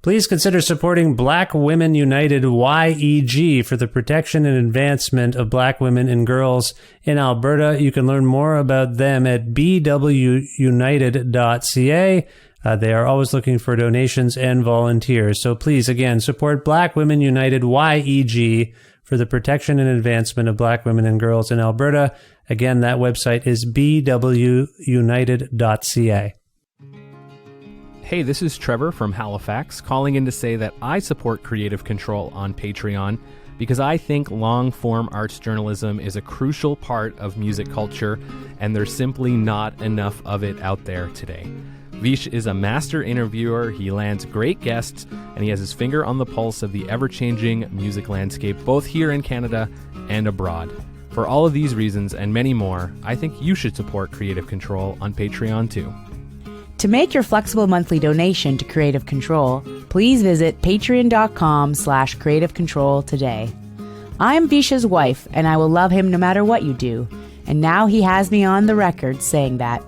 Please consider supporting Black Women United YEG for the protection and advancement of black women and girls in Alberta. You can learn more about them at bwunited.ca. They are always looking for donations and volunteers. So please, again, support Black Women United YEG for the protection and advancement of black women and girls in Alberta. Again, that website is bwunited.ca. Hey, this is Trevor from Halifax, calling in to say that I support Creative Control on Patreon because I think long-form arts journalism is a crucial part of music culture, and there's simply not enough of it out there today. Vish is a master interviewer, he lands great guests, and he has his finger on the pulse of the ever-changing music landscape, both here in Canada and abroad. For all of these reasons and many more, I think you should support Creative Control on Patreon too. To make your flexible monthly donation to Creative Control, please visit patreon.com/Creative Control today. I'm Visha's wife, and I will love him no matter what you do. And now he has me on the record saying that.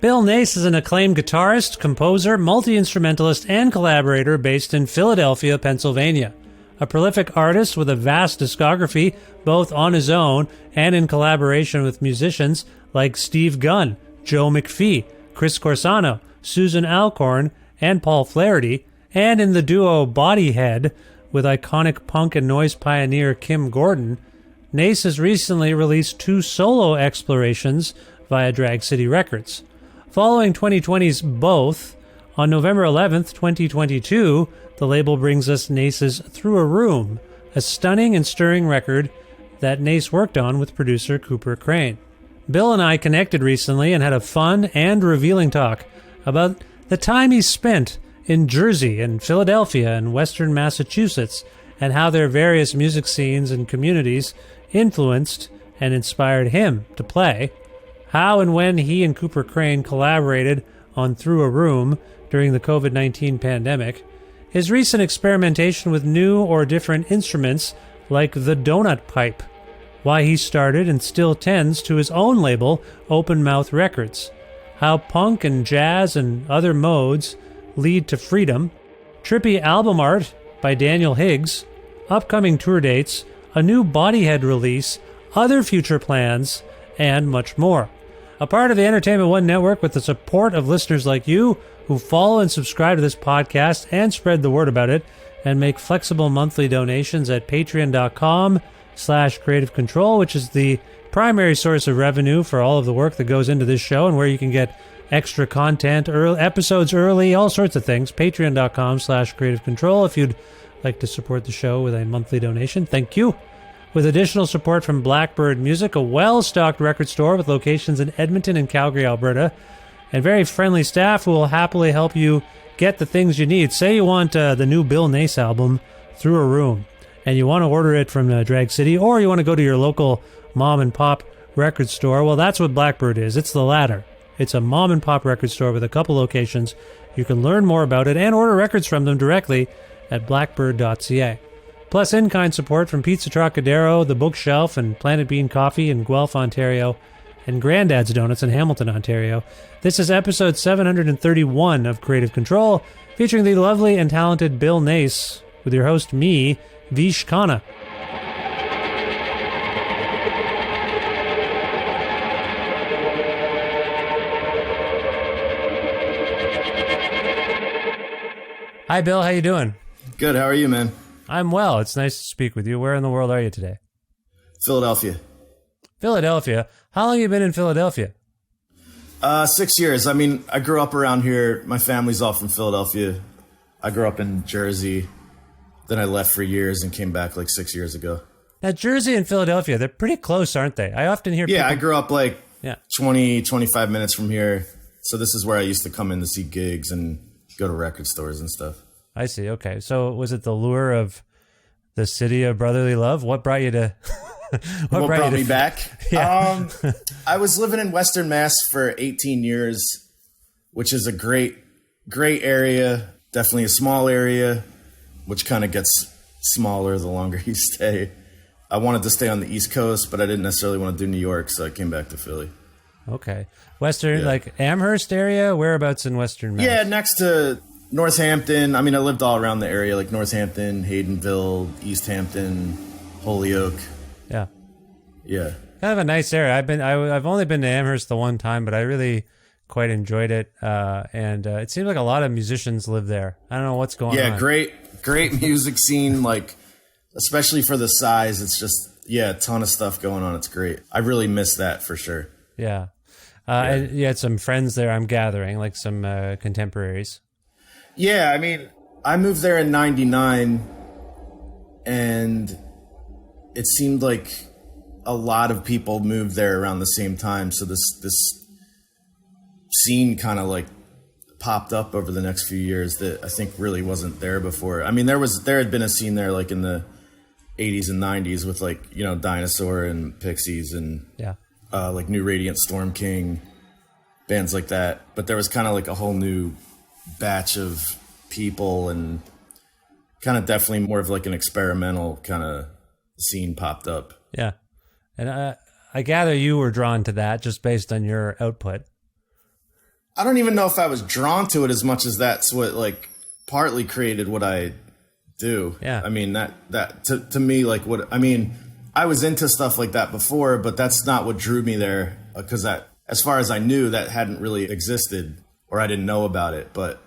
Bill Nace is an acclaimed guitarist, composer, multi-instrumentalist, and collaborator based in Philadelphia, Pennsylvania. A prolific artist with a vast discography, both on his own and in collaboration with musicians like Steve Gunn, Joe McPhee, Chris Corsano, Susan Alcorn, and Paul Flaherty, and in the duo Bodyhead with iconic punk and noise pioneer Kim Gordon, Nace has recently released 2 solo explorations via Drag City Records. Following 2020's Both, on November 11th, 2022, the label brings us Nace's Through a Room, a stunning and stirring record that Nace worked on with producer Cooper Crane. Bill and I connected recently and had a fun and revealing talk about the time he spent in Jersey and Philadelphia and Western Massachusetts, and how their various music scenes and communities influenced and inspired him to play, how and when he and Cooper Crane collaborated on Through a Room during the COVID-19 pandemic, his recent experimentation with new or different instruments like the donut pipe, why he started and still tends to his own label, Open Mouth Records, how punk and jazz and other modes lead to freedom, trippy album art by Daniel Higgs, upcoming tour dates, a new Bodyhead release, other future plans, and much more. A part of the Entertainment One Network with the support of listeners like you who follow and subscribe to this podcast and spread the word about it and make flexible monthly donations at patreon.com/Creative Control, which is the primary source of revenue for all of the work that goes into this show and where you can get extra content, episodes early, all sorts of things. Patreon.com/Creative Control if you'd like to support the show with a monthly donation. Thank you. With additional support from Blackbird Music, a well-stocked record store with locations in Edmonton and Calgary, Alberta, and very friendly staff who will happily help you get the things you need. Say you want the new Bill Nace album, Through a Room, and you want to order it from Drag City, or you want to go to your local mom-and-pop record store. Well, that's what Blackbird is. It's the latter. It's a mom-and-pop record store with a couple locations. You can learn more about it and order records from them directly at blackbird.ca. Plus in-kind support from Pizza Trocadero, The Bookshelf, and Planet Bean Coffee in Guelph, Ontario, and Grandad's Donuts in Hamilton, Ontario. This is episode 731 of Creative Control, featuring the lovely and talented Bill Nace, with your host, me, Vish Khanna. Hi, Bill. How you doing? Good. How are you, man? I'm well. It's nice to speak with you. Where in the world are you today? Philadelphia. Philadelphia? How long have you been in Philadelphia? 6 years. I mean, I grew up around here. My family's all from Philadelphia. I grew up in Jersey. Then I left for years and came back like 6 years ago. Now, Jersey and Philadelphia, they're pretty close, aren't they? I often hear people... I grew up like 20, 25 minutes from here. So this is where I used to come in to see gigs and go to record stores and stuff. I see. Okay. So was it the lure of the city of brotherly love? What brought you to... what brought me back? Yeah. I was living in Western Mass for 18 years, which is a great area. Definitely a small area, which kind of gets smaller the longer you stay. I wanted to stay on the East Coast, but I didn't necessarily want to do New York, so I came back to Philly. Okay. Western, like Amherst area? Whereabouts in Western Mass? Yeah, next to Northampton. I mean, I lived all around the area, like Northampton, Haydenville, East Hampton, Holyoke. Yeah. Yeah. Kind of a nice area. I've only been to Amherst the one time, but I really quite enjoyed it. And it seems like a lot of musicians live there. I don't know what's going on. Yeah, great music scene, like, especially for the size. It's just, a ton of stuff going on. It's great. I really miss that for sure. Yeah. And you had some friends there, I'm gathering, like some contemporaries. Yeah, I mean, I moved there in 99, and it seemed like a lot of people moved there around the same time. So this scene kind of like popped up over the next few years that I think really wasn't there before. I mean, there had been a scene there like in the 80s and 90s with like, Dinosaur and Pixies and like New Radiant Storm King, bands like that. But there was kind of like a whole new batch of people and kind of definitely more of like an experimental kind of scene popped up. Yeah. And I gather you were drawn to that just based on your output. I don't even know if I was drawn to it as much as that's what like partly created what I do. Yeah. I mean, that to me, like I was into stuff like that before, but that's not what drew me there, because as far as I knew, that hadn't really existed, or I didn't know about it. But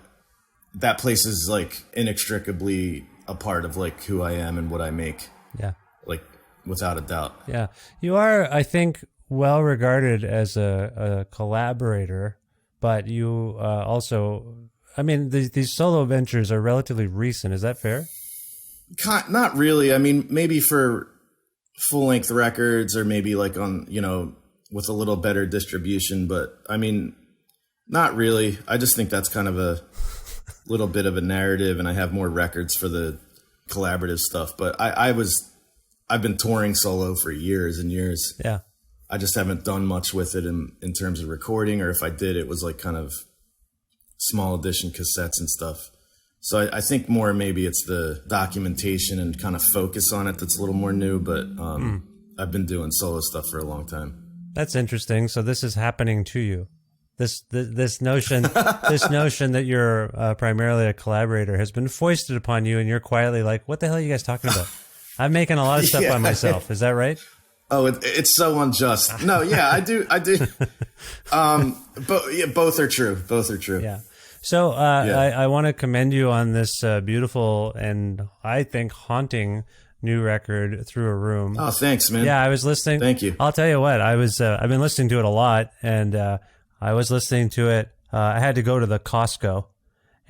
that place is like inextricably a part of like who I am and what I make. Yeah. Like without a doubt. Yeah. You are, I think, well regarded as a collaborator, but you also, I mean, these solo ventures are relatively recent. Is that fair? Not really. I mean, maybe for full-length records, or maybe like on, with a little better distribution. But I mean, not really. I just think that's kind of a little bit of a narrative, and I have more records for the collaborative stuff. But I've been touring solo for years and years. Yeah. I just haven't done much with it in terms of recording, or if I did, it was like kind of small edition cassettes and stuff. So I think more maybe it's the documentation and kind of focus on it that's a little more new, but I've been doing solo stuff for a long time. That's interesting. So this is happening to you. This notion that you're primarily a collaborator has been foisted upon you, and you're quietly like, what the hell are you guys talking about? I'm making a lot of stuff by myself. Is that right? Oh, it's so unjust. No, yeah, I do. Both are true. Both are true. Yeah. So I want to commend you on this beautiful and I think haunting new record, Through a Room. Oh, thanks, man. Yeah, I was listening. Thank you. I'll tell you what, I've been listening to it a lot, and I was listening to it. I had to go to the Costco,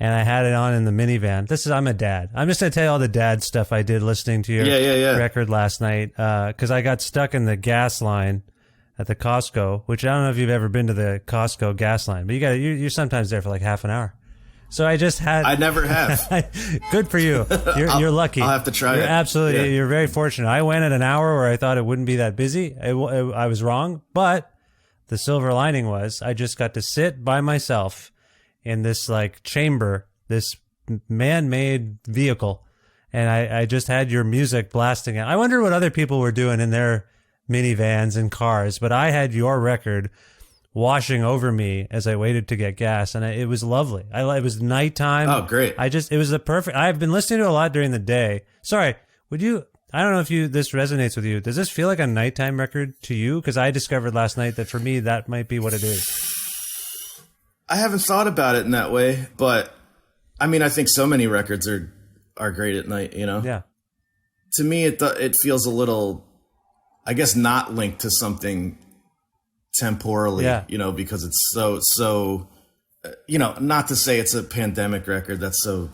and I had it on in the minivan. I'm a dad. I'm just going to tell you all the dad stuff I did listening to your record last night, because I got stuck in the gas line at the Costco, which I don't know if you've ever been to the Costco gas line, but you're sometimes there for like half an hour. So I never have. Good for you. You're lucky. I'll have to try it. Absolutely. Yeah. You're very fortunate. I went at an hour where I thought it wouldn't be that busy. I was wrong, but the silver lining was I just got to sit by myself in this like chamber, this man-made vehicle, and I just had your music blasting out. I wonder what other people were doing in their minivans and cars, but I had your record washing over me as I waited to get gas, and it was lovely. It was nighttime. Oh, great! It was the perfect. I've been listening to it a lot during the day. Sorry, would you? I don't know if this resonates with you. Does this feel like a nighttime record to you? Because I discovered last night that for me that might be what it is. I haven't thought about it in that way, but I mean, I think so many records are great at night. Yeah. To me, it feels a little, I guess, not linked to something temporally, because it's so, not to say it's a pandemic record. That's so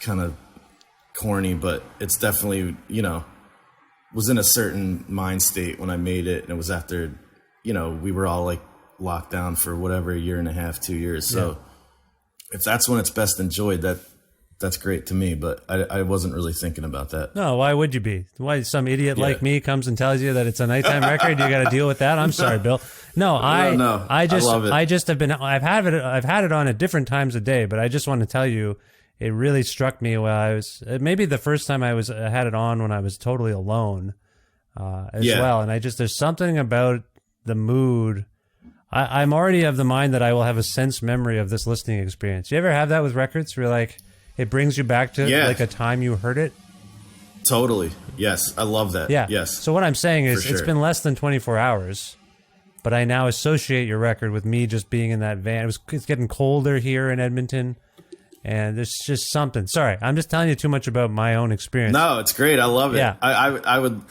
kind of corny, but it's definitely, was in a certain mind state when I made it. And it was after, we were all like locked down for whatever, a year and a half, 2 years. So if that's when it's best enjoyed, that's great to me, but I wasn't really thinking about that. No, why would you be? Why some idiot like me comes and tells you that it's a nighttime record? You got to deal with that. I'm sorry, Bill. No, I love it. I've had it on at different times of day, but I just want to tell you, it really struck me while I was maybe the first time I had it on when I was totally alone as well. And there's something about the mood. I'm already of the mind that I will have a sense memory of this listening experience. You ever have that with records where like it brings you back to like a time you heard it? Totally. Yes. I love that. Yeah. Yes. So what I'm saying is sure. It's been less than 24 hours, but I now associate your record with me just being in that van. It's getting colder here in Edmonton, and there's just something. Sorry, I'm just telling you too much about my own experience. No, it's great. I love it. Yeah. I would,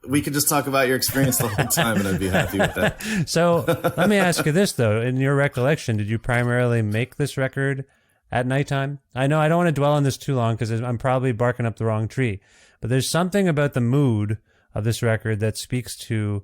we could just talk about your experience the whole time and I'd be happy with that. So let me ask you this, though. In your recollection, did you primarily make this record at nighttime? I know I don't want to dwell on this too long because I'm probably barking up the wrong tree, but there's something about the mood of this record that speaks to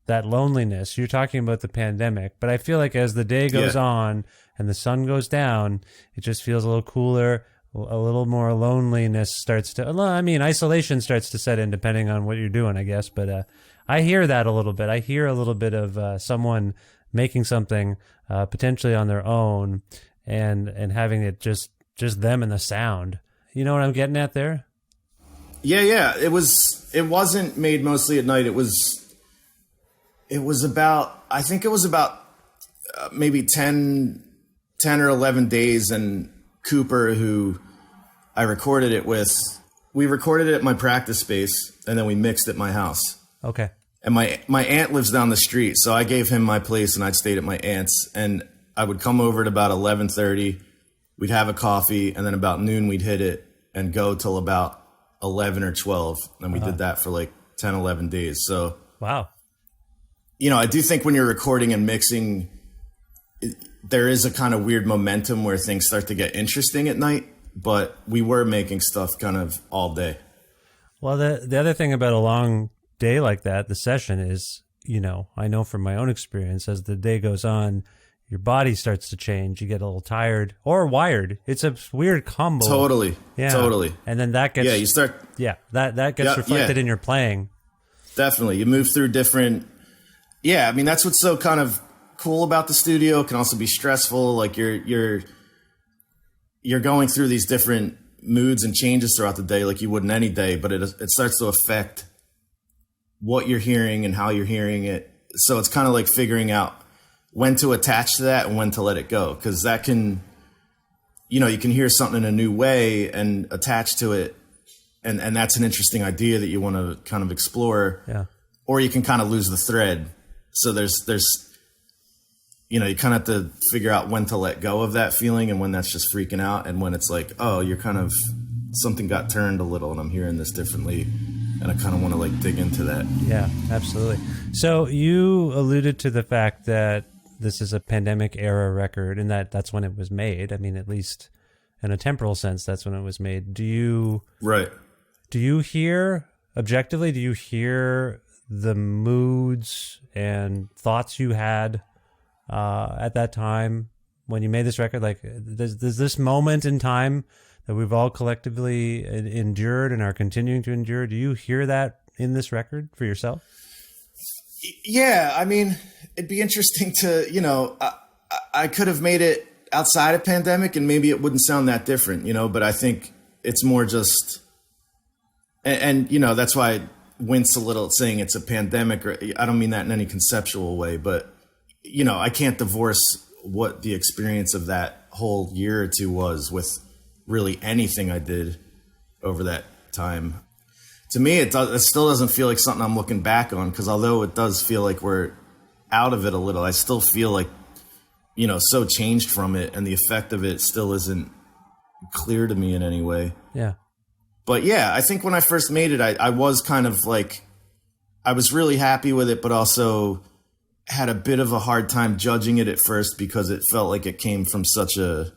that loneliness. You're talking about the pandemic, but I feel like as the day goes on and the sun goes down, it just feels a little cooler, a little more loneliness starts to, isolation starts to set in depending on what you're doing, I guess. But I hear that a little bit. I hear a little bit of someone making something potentially on their own and having it just them and the sound. You know what I'm getting at there? Yeah. It wasn't made mostly at night. It was about, I think it was about maybe 10 or 11 days, and Cooper, who I recorded it with, we recorded it at my practice space and then we mixed at my house. Okay. And my aunt lives down the street, so I gave him my place and I'd stayed at my aunt's, and I would come over at about 11:30. We'd have a coffee, and then about noon we'd hit it and go till about 11 or 12. And we did that for like 10, 11 days. So wow. You know, I do think when you're recording and mixing, there is a kind of weird momentum where things start to get interesting at night, but we were making stuff kind of all day. Well, the other thing about a long day like that, the session is, you know, I know from my own experience, as the day goes on, your body starts to change. You get a little tired or wired. It's a weird combo. Totally. Yeah. Totally. And then that gets, you start. Yeah. That gets reflected in your playing. Definitely. You move through different. Yeah. I mean, that's what's so kind of cool about the studio. It can also be stressful. Like you're going through these different moods and changes throughout the day, like you would in any day, but it starts to affect what you're hearing and how you're hearing it. So it's kind of like figuring out when to attach to that and when to let it go. Cause that can, you know, you can hear something in a new way and attach to it. And that's an interesting idea that you want to kind of explore. Yeah. Or you can kind of lose the thread. So there's, you know, you kind of have to figure out when to let go of that feeling and when that's just freaking out. And when it's like, oh, you're kind of, something got turned a little and I'm hearing this differently. And I kind of want to like dig into that. Yeah, absolutely. So you alluded to the fact that this is a pandemic era record and that's when it was made. I mean, at least in a temporal sense, that's when it was made. Do you hear, objectively, do you hear the moods and thoughts you had at that time when you made this record? Like, does this moment in time that we've all collectively endured and are continuing to endure, do you hear that in this record for yourself? Yeah, I mean, it'd be interesting to, you know, I could have made it outside of pandemic and maybe it wouldn't sound that different, you know, but I think it's more just, and you know, that's why I wince a little saying it's a pandemic. Or, I don't mean that in any conceptual way, but, you know, I can't divorce what the experience of that whole year or two was with really anything I did over that time. To me, it still doesn't feel like something I'm looking back on, because although it does feel like we're out of it a little, I still feel like, you know, so changed from it, and the effect of it still isn't clear to me in any way. Yeah. But yeah, I think when I first made it, I was kind of like, I was really happy with it, but also had a bit of a hard time judging it at first because it felt like it came from such a,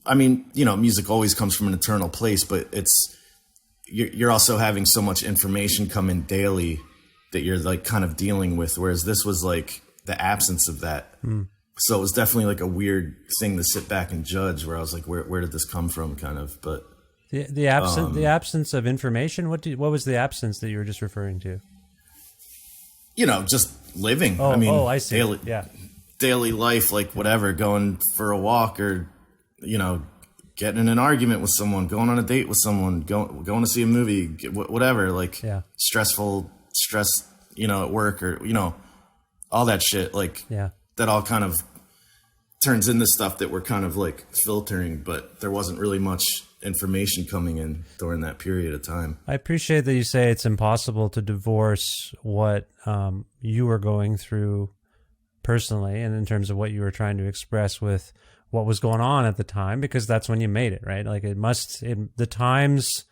I mean, you know, music always comes from an eternal place, but you're also having so much information come in daily that you're like kind of dealing with. Whereas this was like the absence of that. So it was definitely like a weird thing to sit back and judge, where I was like, where did this come from kind of, but the absence of information. What was the absence that you were just referring to? You know, just living. I see. Daily life, like whatever, going for a walk or, you know, getting in an argument with someone, going on a date with someone, going to see a movie, whatever, like stress, at work or, all that shit. Like that all kind of turns into stuff that we're kind of like filtering, but there wasn't really much information coming in during that period of time. I appreciate that you say it's impossible to divorce what you were going through personally and in terms of what you were trying to express with what was going on at the time, because that's when you made it, right? Like the times,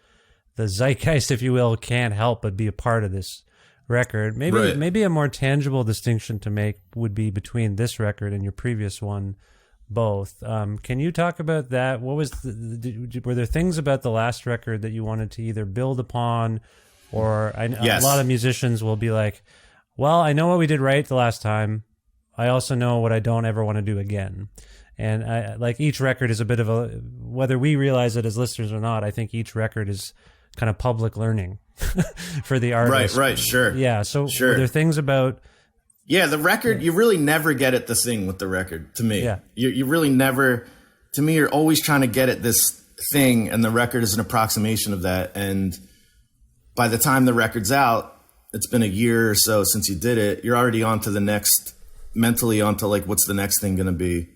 the zeitgeist, if you will, can't help but be a part of this record. Maybe a more tangible distinction to make would be between this record and your previous one, both. Can you talk about that? What was were there things about the last record that you wanted to either build upon, or a lot of musicians will be like, well, I know what we did right the last time. I also know what I don't ever want to do again. And like each record is a bit of a, whether we realize it as listeners or not, I think each record is kind of public learning for the artist. Right, sure. Yeah, so were there things about... Yeah, the record, you really never get at the thing with the record, to me. Yeah. You really never, to me, you're always trying to get at this thing, and the record is an approximation of that. And by the time the record's out, it's been a year or so since you did it, you're already on to the next, mentally onto like, what's the next thing going to be?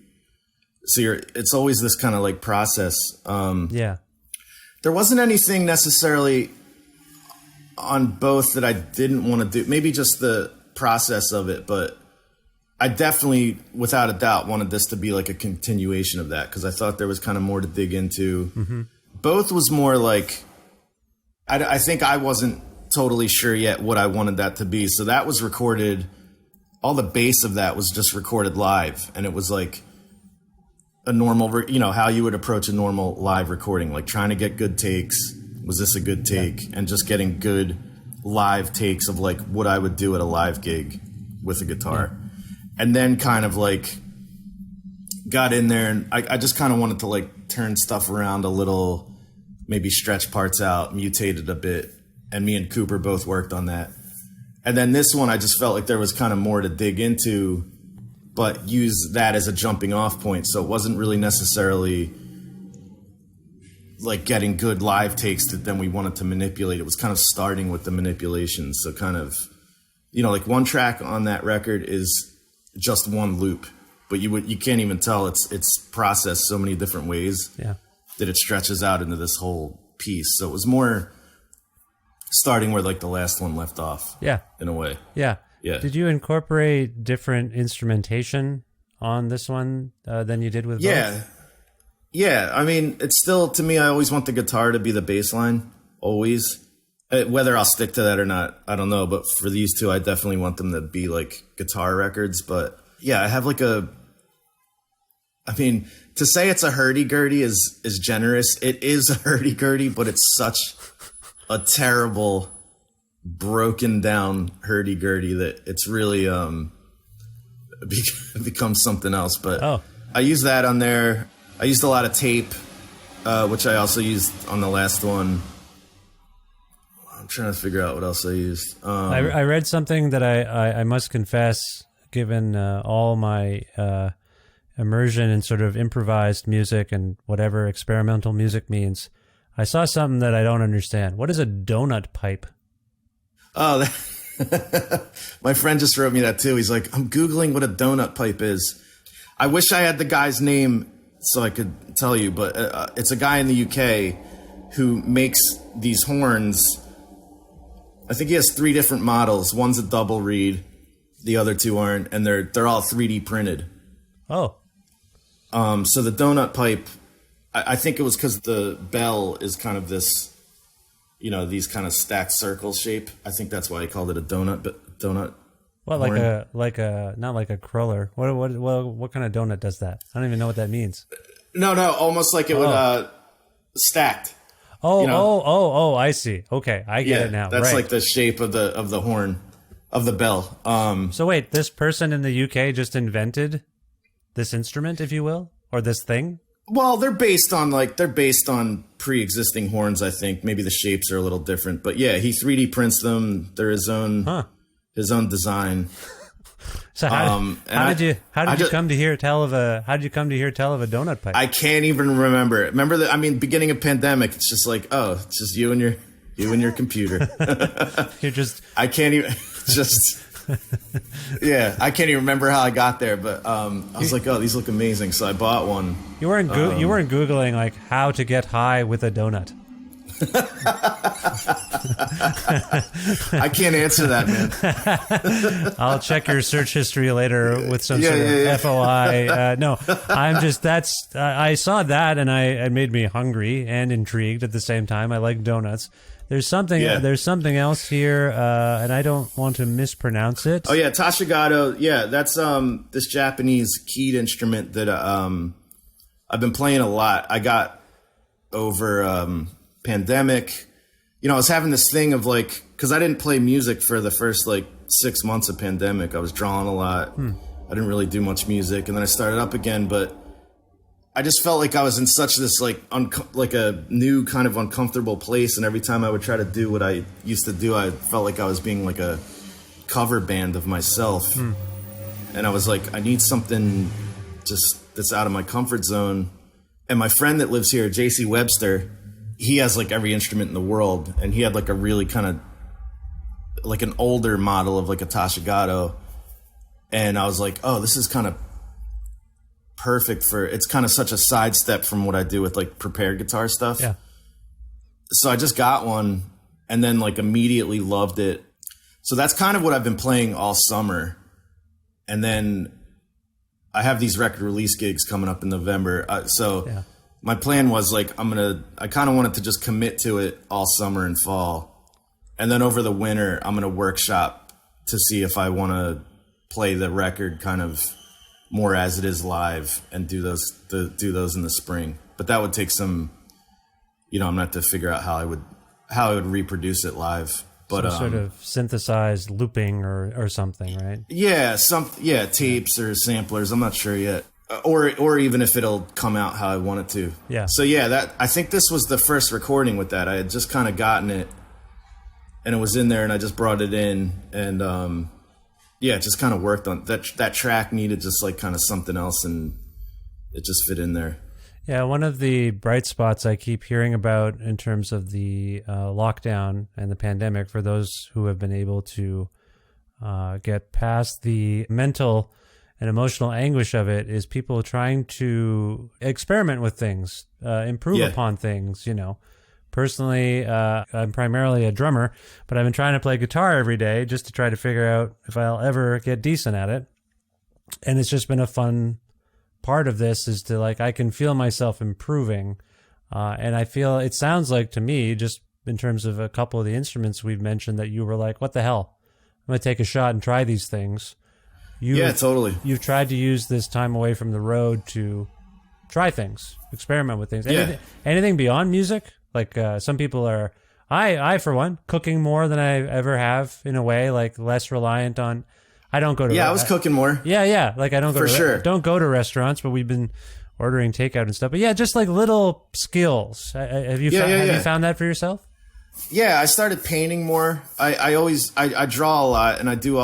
So it's always this kind of like process. There wasn't anything necessarily on both that I didn't want to do. Maybe just the process of it, but I definitely, without a doubt, wanted this to be like a continuation of that, because I thought there was kind of more to dig into. Mm-hmm. Both was more like, I think I wasn't totally sure yet what I wanted that to be. So that was recorded, all the bass of that was just recorded live, and it was like a normal, how you would approach a normal live recording, like trying to get good takes. Was this a good take? And just getting good live takes of like what I would do at a live gig with a guitar. And then kind of like got in there, and I just kind of wanted to like turn stuff around a little, maybe stretch parts out, mutate it a bit. And me and Cooper both worked on that. And then this one, I just felt like there was kind of more to dig into, but use that as a jumping off point. So it wasn't really necessarily like getting good live takes that then we wanted to manipulate. It was kind of starting with the manipulation. So kind of, like one track on that record is just one loop, but you can't even tell it's processed so many different ways that it stretches out into this whole piece. So it was more starting where like the last one left off. Yeah. In a way. Yeah. Yeah. Did you incorporate different instrumentation on this one than you did with both? Yeah. I mean, it's still, to me, I always want the guitar to be the bass line, always. Whether I'll stick to that or not, I don't know. But for these two, I definitely want them to be like guitar records. But yeah, I have like to say it's a hurdy-gurdy is generous. It is a hurdy-gurdy, but it's such a terrible, broken down hurdy-gurdy that it's really becomes something else. But I use that on there. I used a lot of tape, which I also used on the last one. I'm trying to figure out what else I used. I read something that I must confess, given all my immersion in sort of improvised music and whatever experimental music means, I saw something that I don't understand. What is a donut pipe? Oh, my friend just wrote me that too. He's like, I'm Googling what a donut pipe is. I wish I had the guy's name so I could tell you, but it's a guy in the UK who makes these horns. I think he has 3 different models. One's a double reed, the other 2 aren't, and they're all 3D printed. Oh. So the donut pipe, I think it was because the bell is kind of this, these kind of stacked circle shape. I think that's why he called it a donut. But donut. What, like a not like a cruller? What kind of donut does that? I don't even know what that means. No, almost like it would stacked. Oh, I see. Okay, I get it now. That's like the shape of the horn of the bell. So wait, this person in the UK just invented this instrument, if you will, or this thing? Well, they're based on pre-existing horns, I think. Maybe the shapes are a little different, but yeah, he 3D prints them. They're his own design. So how did you come to hear tell of a donut pipe? I can't even remember it. Remember beginning of pandemic, it's just like, oh, it's just you and your computer. You're just I can't even just yeah, I can't even remember how I got there, but I was like, oh, these look amazing, so I bought one. You weren't Googling like how to get high with a donut. I can't answer that, man. I'll check your search history later with some sort of FOI. No, I saw that and it made me hungry and intrigued at the same time. I like donuts. There's something else here, and I don't want to mispronounce it. Oh yeah, Tashigato. Yeah, that's this Japanese keyed instrument that I've been playing a lot. I got over pandemic. I was having this thing of like, because I didn't play music for the first like 6 months of pandemic. I was drawing a lot. I didn't really do much music, and then I started up again, but I just felt like I was in such this like a new kind of uncomfortable place, and every time I would try to do what I used to do, I felt like I was being like a cover band of myself. And I was like, I need something just that's out of my comfort zone. And my friend that lives here, JC Webster, he has like every instrument in the world, and he had like a really kind of like an older model of like a Tashigato, and I was like, oh, this is kind of perfect for, it's kind of such a sidestep from what I do with like prepared guitar stuff. Yeah. So I just got one and then like immediately loved it. So that's kind of what I've been playing all summer. And then I have these record release gigs coming up in November. My plan was like, I kind of wanted to just commit to it all summer and fall. And then over the winter, I'm going to workshop to see if I want to play the record kind of more as it is live and do those in the spring. But that would take some, I'm going to have to figure out how I would reproduce it live. But some sort of synthesized looping or something, right? Yeah, tapes or samplers. I'm not sure yet. Or even if it'll come out how I want it to. Yeah. So yeah, I think this was the first recording with that. I had just kind of gotten it, and it was in there, and I just brought it in, and just kind of worked on that. That track needed just like kind of something else, and it just fit in there. Yeah, one of the bright spots I keep hearing about in terms of the lockdown and the pandemic, for those who have been able to get past the mental and emotional anguish of it, is people trying to experiment with things, improve upon things. Personally, I'm primarily a drummer, but I've been trying to play guitar every day just to try to figure out if I'll ever get decent at it. And it's just been a fun part of this, is to like, I can feel myself improving. And I feel, it sounds like to me, just in terms of a couple of the instruments we've mentioned, that you were like, what the hell? I'm going to take a shot and try these things. Yeah, totally. You've tried to use this time away from the road to try things, experiment with things. Anything beyond music? Like some people are, I for one, cooking more than I ever have, in a way, like less reliant on, I don't go to... Yeah, I was cooking more. Yeah. Like I don't go don't go to restaurants, but we've been ordering takeout and stuff. But yeah, just like little skills. Have you found that for yourself? Yeah, I started painting more. I draw a lot, and I do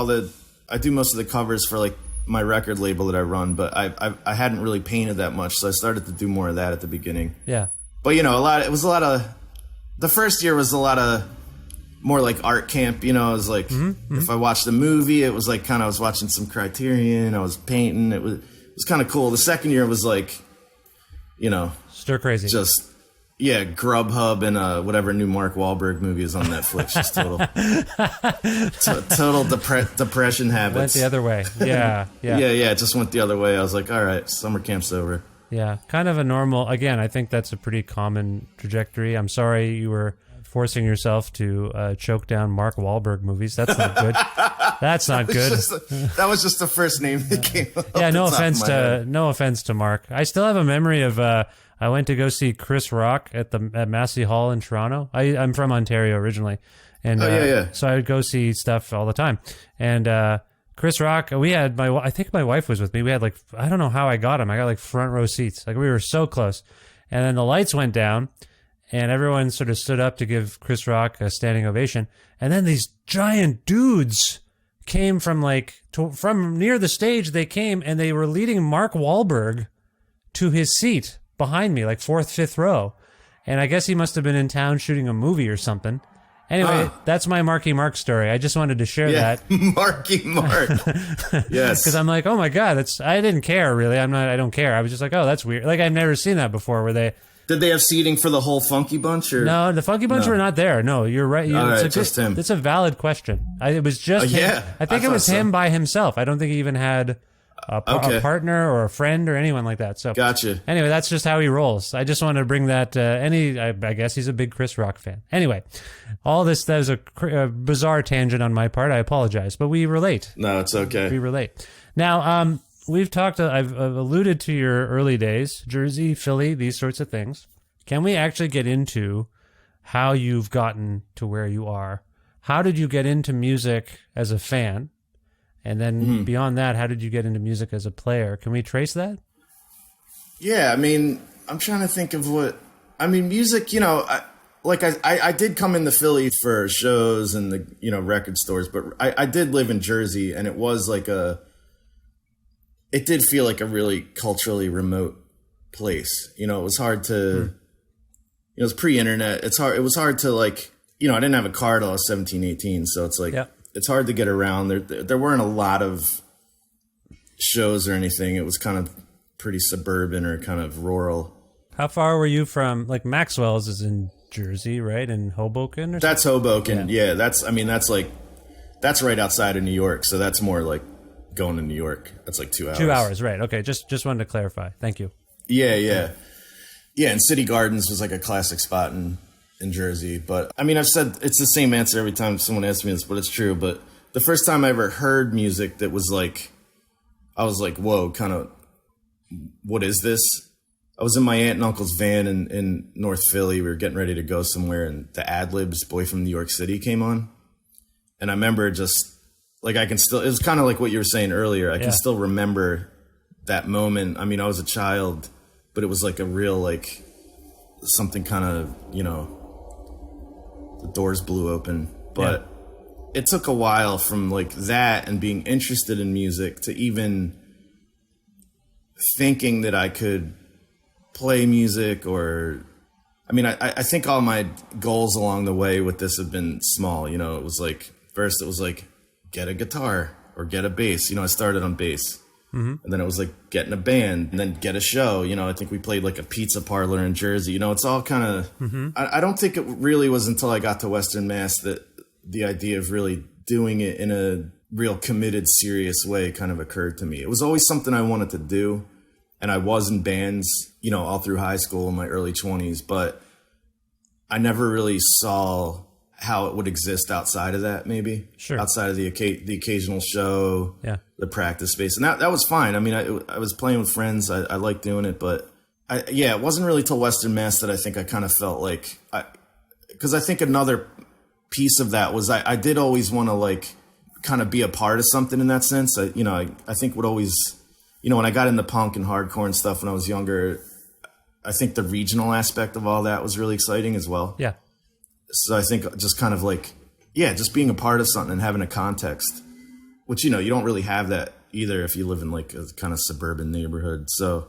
most of the covers for like my record label that I run, but I hadn't really painted that much, so I started to do more of that at the beginning. Yeah. But the first year was a lot of more like art camp, it was like, if I watched a movie, it was like kind of, I was watching some Criterion, I was painting, it was kind of cool. The second year was like, stir crazy. Just, yeah, Grubhub and whatever new Mark Wahlberg movie is on Netflix. Just total depression habits. Went the other way. Yeah. It just went the other way. I was like, all right, summer camp's over. Yeah, kind of a normal, again, I think that's a pretty common trajectory. I'm sorry you were forcing yourself to choke down Mark Wahlberg movies. That's not good. That's not good. That was just the first name that came up. Yeah, no offense to Mark. I still have a memory of I went to go see Chris Rock at Massey Hall in Toronto. I'm from Ontario originally, and so I would go see stuff all the time. And Chris Rock, I think my wife was with me. We had like, I don't know how I got him. I got like front row seats. Like we were so close. And then the lights went down and everyone sort of stood up to give Chris Rock a standing ovation. And then these giant dudes came from from near the stage. They came and they were leading Mark Wahlberg to his seat behind me, like fourth, fifth row. And I guess he must have been in town shooting a movie or something. Anyway, that's my Marky Mark story. I just wanted to share that. Marky Mark. Yes. Because I'm like, oh my God, I didn't care really. I don't care. I was just like, oh, that's weird. Like I've never seen that before where they. Did they have seating for the whole Funky Bunch? Or? No, the Funky Bunch were not there. No, you're right. All right, just him. It's a valid question. It was just him. Yeah. I think it was him by himself. I don't think he even had a partner or a friend or anyone like that. So gotcha. Anyway, that's just how he rolls. I just wanted to bring that. I guess he's a big Chris Rock fan. Anyway, all this, that was a bizarre tangent on my part. I apologize, but we relate. No, it's okay. We relate. Now, we've talked. I've alluded to your early days, Jersey, Philly, these sorts of things. Can we actually get into how you've gotten to where you are? How did you get into music as a fan? And then beyond that, how did you get into music as a player? Can we trace that? Yeah, I mean, I'm trying to think of music, I did come into Philly for shows and the, record stores, but I did live in Jersey, and it was it did feel like a really culturally remote place. It was hard to, it was pre-internet. It was hard to I didn't have a car till I was 17, 18. So it's it's hard to get around. There weren't a lot of shows or anything. It was kind of pretty suburban or kind of rural. How far were you from, Maxwell's is in Jersey, right? In Hoboken or something? That's Hoboken. Yeah, that's right outside of New York. So that's more like going to New York. That's 2 hours. 2 hours, right. Okay, just wanted to clarify. Thank you. Yeah, and City Gardens was a classic spot in Jersey. But I've said it's the same answer every time someone asks me this, but it's true. But the first time I ever heard music that was I was like, whoa, kind of, what is this? I was in my aunt and uncle's van in North Philly. We were getting ready to go somewhere, and the Ad-Libs, Boy from New York City, came on. And I remember just I can still, it was kind of like what you were saying earlier. I can still remember that moment. I was a child, but it was a real, something kind of, the doors blew open. But it took a while from that and being interested in music to even thinking that I could play music or, I think all my goals along the way with this have been small. It was first it was get a guitar or get a bass. I started on bass. And then it was getting a band and then get a show. I think we played a pizza parlor in Jersey. It's all kind of, I don't think it really was until I got to Western Mass that the idea of really doing it in a real committed, serious way kind of occurred to me. It was always something I wanted to do. And I was in bands, all through high school in my early 20s, but I never really saw how it would exist outside of that, maybe. Sure. Outside of the occasional show, the practice space. And that was fine. I was playing with friends. I liked doing it, but it wasn't really till Western Mass that I think I kind of felt because I think another piece of that was I did always want to kind of be a part of something in that sense. I think would always, when I got into punk and hardcore and stuff when I was younger, I think the regional aspect of all that was really exciting as well. Yeah. So I think just kind of just being a part of something and having a context, which, you don't really have that either if you live in a kind of suburban neighborhood. So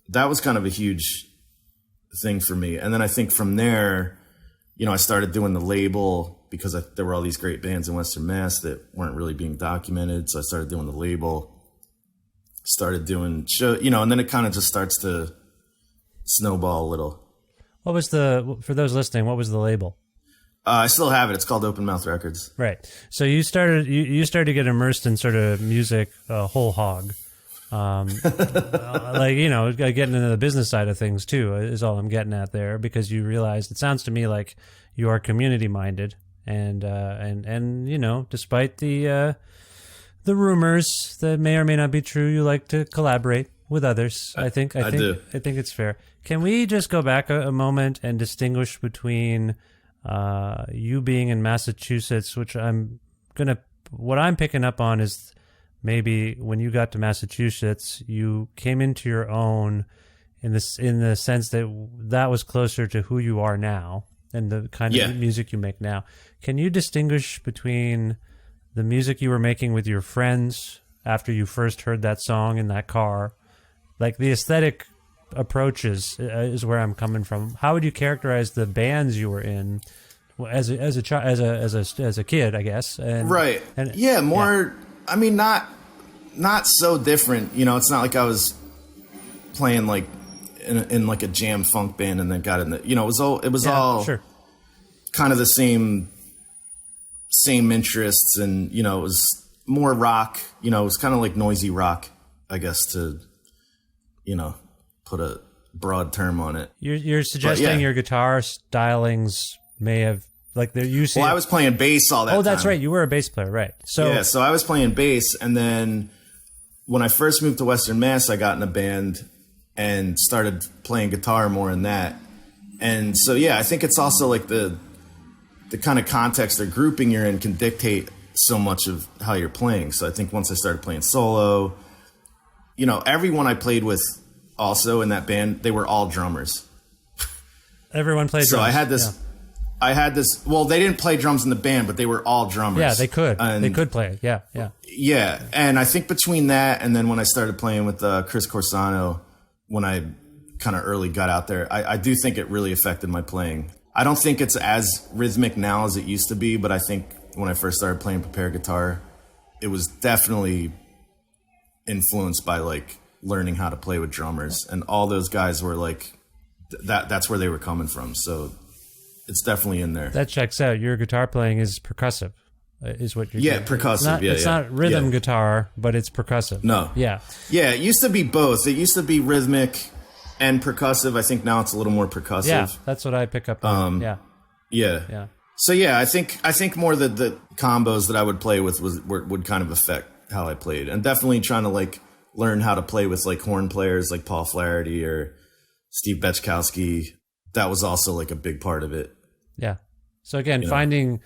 that was kind of a huge thing for me. And then I think from there, I started doing the label because there were all these great bands in Western Mass that weren't really being documented. So I started doing the label, started doing show, and then it kind of just starts to snowball a little. What was for those listening, what was the label? I still have it. It's called Open Mouth Records. Right. So you started to get immersed in sort of music whole hog. Getting into the business side of things too is all I'm getting at there, because you realized, it sounds to me like you are community minded and despite the rumors that may or may not be true, you like to collaborate with others. I think it's fair. Can we just go back a moment and distinguish between you being in Massachusetts, which what I'm picking up on is maybe when you got to Massachusetts, you came into your own in the sense that was closer to who you are now and the kind of music you make now. Can you distinguish between the music you were making with your friends after you first heard that song in that car, like the aesthetic approaches is where I'm coming from. How would you characterize the bands you were in as a kid, I guess? And, right. And, yeah, more. Yeah. I mean, not so different. You know, it's not like I was playing like in like a jam funk band and then got in the. You know, it was all sure. kind of the same interests, and you know, it was more rock. You know, it was kind of like noisy rock, I guess, to, you know, put a broad term on it. You're suggesting your guitar stylings may have, like, they're using. Well, I was playing bass all that time. Oh, that's right. You were a bass player, right? So so I was playing bass, and then when I first moved to Western Mass, I got in a band and started playing guitar more in that. And so, I think it's also like the kind of context or grouping you're in can dictate so much of how you're playing. So I think once I started playing solo, you know, everyone I played with also in that band, they were all drummers. Everyone played drums. So I had this, well, they didn't play drums in the band, but they were all drummers. Yeah, they could. They could play it. Yeah. Yeah, and I think between that and then when I started playing with Chris Corsano, when I kind of early got out there, I do think it really affected my playing. I don't think it's as rhythmic now as it used to be, but I think when I first started playing prepared guitar, it was definitely influenced by like learning how to play with drummers, and all those guys were like that's where they were coming from. So it's definitely in there. That checks out. Your guitar playing is percussive, is what you're doing. Percussive. It's not rhythm guitar, but it's percussive. No. Yeah. It used to be both. It used to be rhythmic and percussive. I think now it's a little more percussive. Yeah, that's what I pick up on. Yeah. So I think more the combos that I would play with would kind of affect how I played, and definitely trying to like learn how to play with like horn players like Paul Flaherty or Steve Betchkowski. That was also like a big part of it. Yeah. So again, finding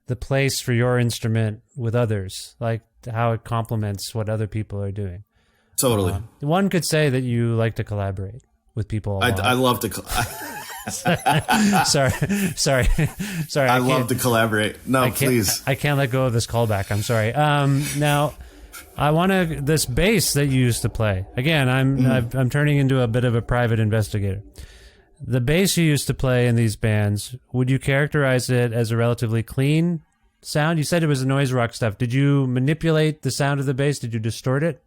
the place for your instrument with others, like how it complements what other people are doing. Totally. One could say that you like to collaborate with people. I love to. Sorry. I love to collaborate. No, please. I can't let go of this callback. I'm sorry. Now, I want this bass that you used to play. Again, I'm turning into a bit of a private investigator. The bass you used to play in these bands, would you characterize it as a relatively clean sound? You said it was noise rock stuff. Did you manipulate the sound of the bass? Did you distort it?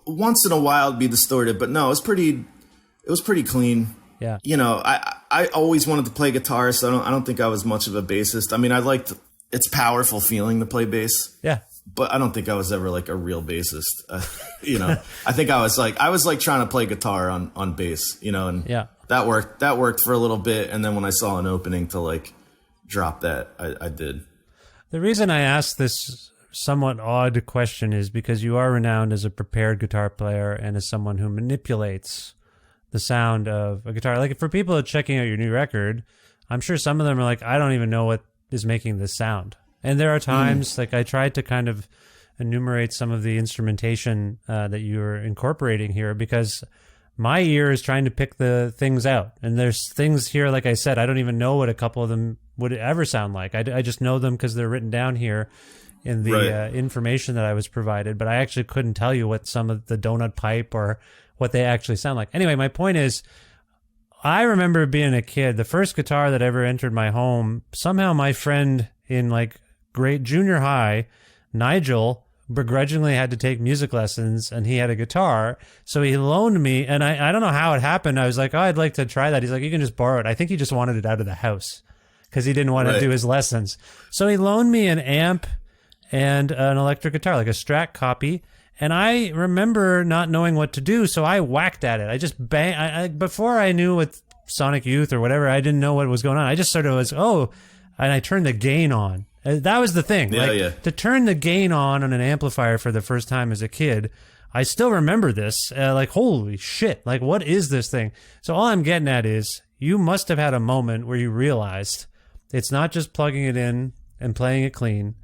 Once in a while it'd be distorted, but no, it was pretty clean. Yeah. You know, I always wanted to play guitar, so I don't think I was much of a bassist. I mean, it's powerful feeling to play bass. Yeah. But I don't think I was ever like a real bassist. You know, I think I was like trying to play guitar on bass, you know, and that worked for a little bit. And then when I saw an opening to like drop that, I did. The reason I asked this somewhat odd question is because you are renowned as a prepared guitar player and as someone who manipulates the sound of a guitar. Like, for people checking out your new record, I'm sure some of them are like, I don't even know what is making this sound. And there are times, like, I tried to kind of enumerate some of the instrumentation that you're incorporating here, because my ear is trying to pick the things out. And there's things here, like I said, I don't even know what a couple of them would ever sound like. I just know them because they're written down here in the information that I was provided. But I actually couldn't tell you what some of the donut pipe or what they actually sound like. Anyway, my point is, I remember being a kid, the first guitar that ever entered my home, somehow my friend in like junior high, Nigel, begrudgingly had to take music lessons, and he had a guitar, so he loaned me, and I don't know how it happened. I was like, oh, I'd like to try that. He's like, you can just borrow it. I think he just wanted it out of the house because he didn't want to do his lessons. So he loaned me an amp and an electric guitar, like a Strat copy. And I remember not knowing what to do, so I whacked at it. I just before I knew what Sonic Youth or whatever, I didn't know what was going on. I just sort of was, and I turned the gain on. That was the thing. To turn the gain on an amplifier for the first time as a kid, I still remember this. Like, holy shit, like, what is this thing? So all I'm getting at is, you must have had a moment where you realized it's not just plugging it in and playing it clean.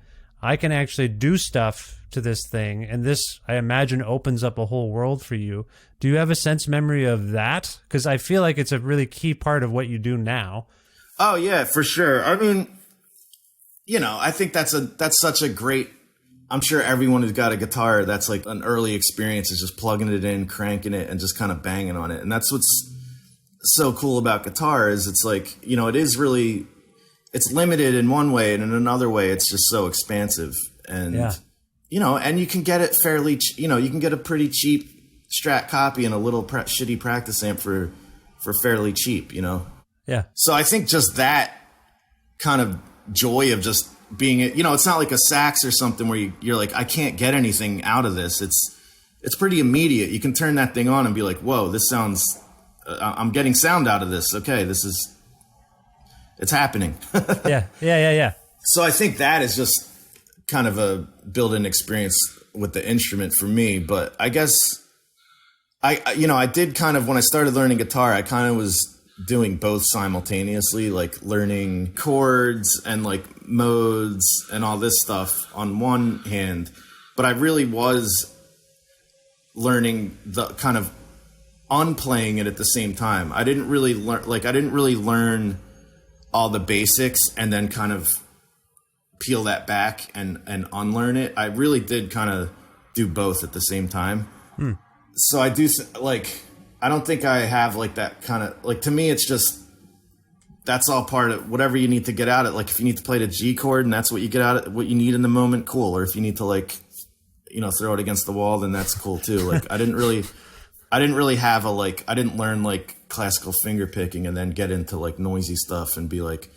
I can actually do stuff to this thing, and this, I imagine, opens up a whole world for you. Do you have a sense memory of that? Because I feel like it's a really key part of what you do now. Oh yeah, for sure. I mean, you know, I think that's such a great I'm sure everyone who's got a guitar, that's like an early experience, is just plugging it in, cranking it, and just kind of banging on it. And that's what's so cool about guitar is it's like, you know, it is really, it's limited in one way, and in another way, it's just so expansive. And, you know, and you can get it fairly, you know, you can get a pretty cheap Strat copy and a little shitty practice amp for fairly cheap, you know? Yeah. So I think just that kind of joy of just being, you know, it's not like a sax or something where you're like, I can't get anything out of this. It's pretty immediate. You can turn that thing on and be like, whoa, this sounds, I'm getting sound out of this. Okay, it's happening. Yeah. So I think that is just kind of a built-in experience with the instrument for me. But I guess I did kind of, when I started learning guitar, I kind of was doing both simultaneously, like learning chords and like modes and all this stuff on one hand, but I really was learning the kind of unplaying it at the same time. I didn't really learn all the basics and then kind of peel that back and unlearn it. I really did kind of do both at the same time. So I do, like, I don't think I have like that kind of, like, to me it's just, that's all part of whatever you need to get out of it. Like if you need to play the G chord and that's what you get out of what you need in the moment, cool. Or if you need to, like, you know, throw it against the wall, then that's cool too. Like I didn't really have I didn't learn like classical finger picking and then get into like noisy stuff and be like,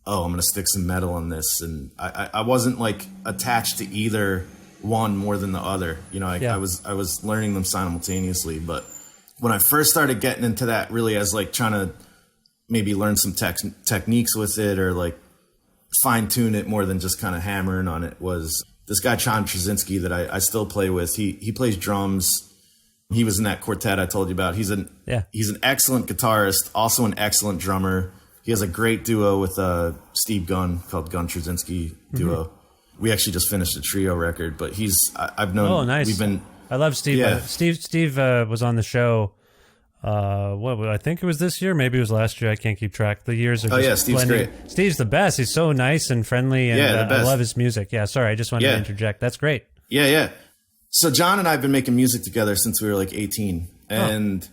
oh, I'm going to stick some metal on this. And I wasn't like attached to either one more than the other. You know, I was learning them simultaneously. But when I first started getting into that, really as like trying to maybe learn some techniques with it or like fine tune it more than just kind of hammering on it, was this guy, John Trzynski, that I still play with. He plays drums. He was in that quartet I told you about. He's an excellent guitarist, also an excellent drummer. He has a great duo with Steve Gunn called Gunn Trzynski Duo. Mm-hmm. We actually just finished a trio record, but I've known. Oh, nice. I love Steve. Yeah. Steve was on the show. I think it was this year. Maybe it was last year. I can't keep track. The years are just Steve's blending. great. Steve's the best. He's so nice and friendly, and the best. I love his music. Yeah, sorry, I just wanted to interject. That's great. Yeah. So John and I have been making music together since we were like 18, and